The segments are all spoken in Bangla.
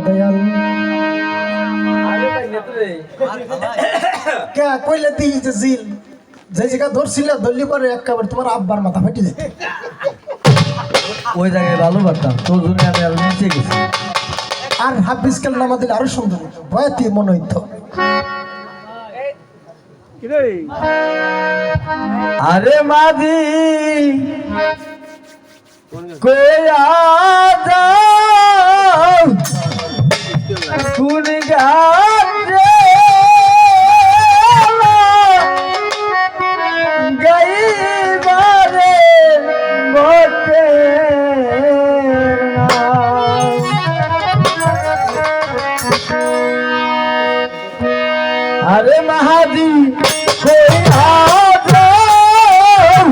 দয়াল কে কইলে তুই যে জিল যে জায়গা ধরছিল ধরলি পরে একবার তোমার আব্বার মাথা ফাটি যেত ওই জায়গায় ভালো পারতাম তোর জন্য আমি আরো নিচে গেছি আর হাফিজ কাল নামা দিলে আরো সুন্দর হতো বয়াতি মনে হইতো আরে মাঝি কইয়া যাও কোন গাছে গাইবারে বটে আরে মাহাদি কইয়া যাও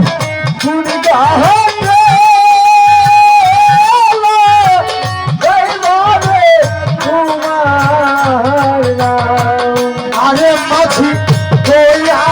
কোন গাছে আরে মাঝি কইয়া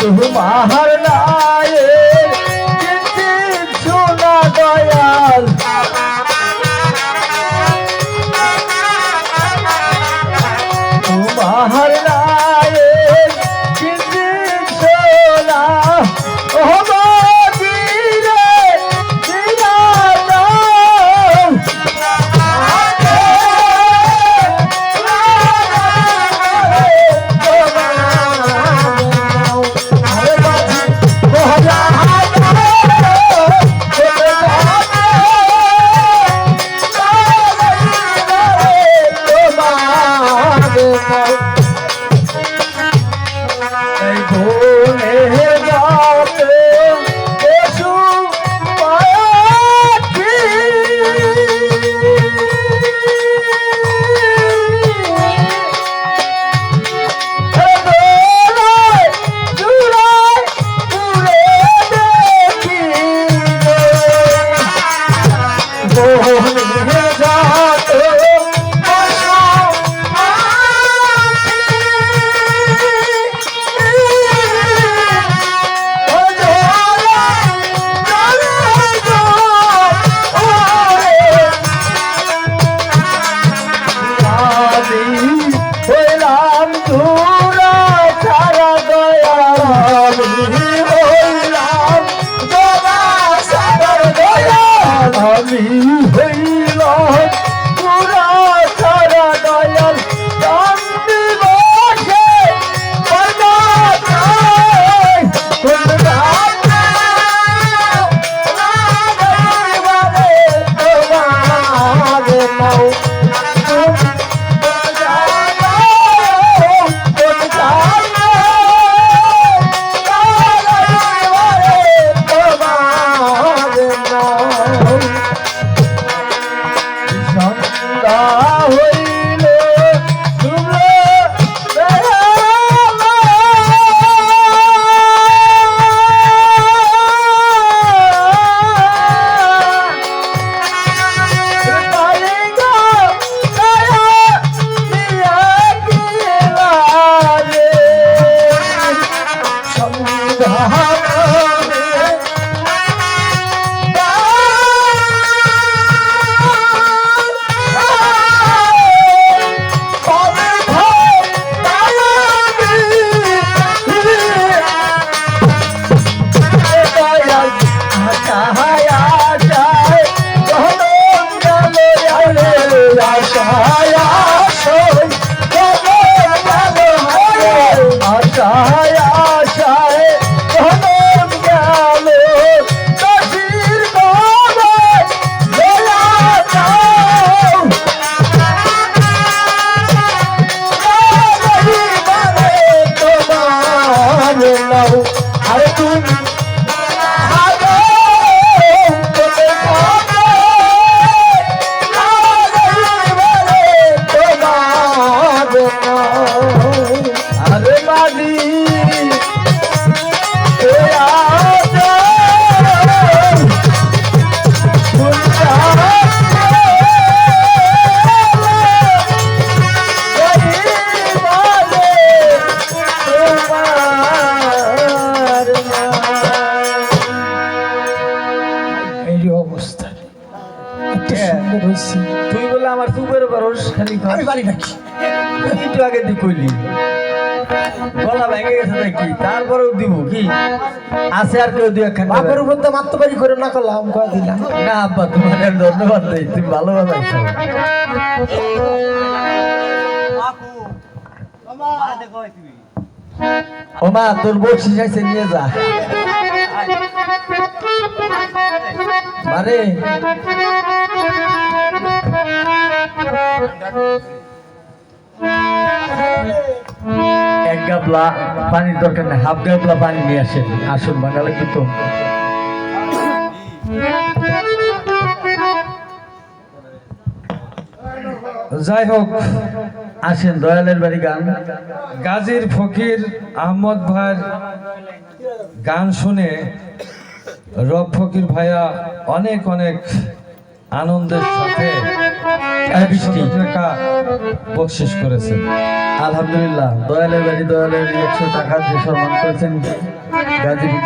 तुम्हार लाए किसी सुना गया হ্যাঁ। সুন্দর হয়েছে। তুই বলে আমার সুপের পারস খালি কর। আমি বাড়ি নাকি একটু আগে তুই কইলি গলা ভেঙে গেছে নাকি তারপরেও দিব কি আছে আর কেউ দুই একখান বাপের উপর তো মাত্র বাড়ি করে না করলাম কয়ে দিলাম। না আব্বা তোমার আর ধন্যবাদ নেই তুমি ভালো কথা আছো ও মা তোর বকশিস আছে নিয়ে যা মারে এক গাবলা পানির দরকার নেই হাফ গাবলা পানি নিয়ে আসেন আসুন বাঙালি কিন্তু যাই হোক, আসেন দয়ালের বাড়ি গান গাজীর ফকির আহমদ ভাইয়ের গান শুনে রব ফকির ভাইয়া অনেক অনেক আনন্দের সাথে 100 টাকা বকশিস করেছেন। আলহামদুলিল্লাহ দয়ালের বাড়ি দয়ালের 100 টাকা যে সম্মান করেছেন গাজী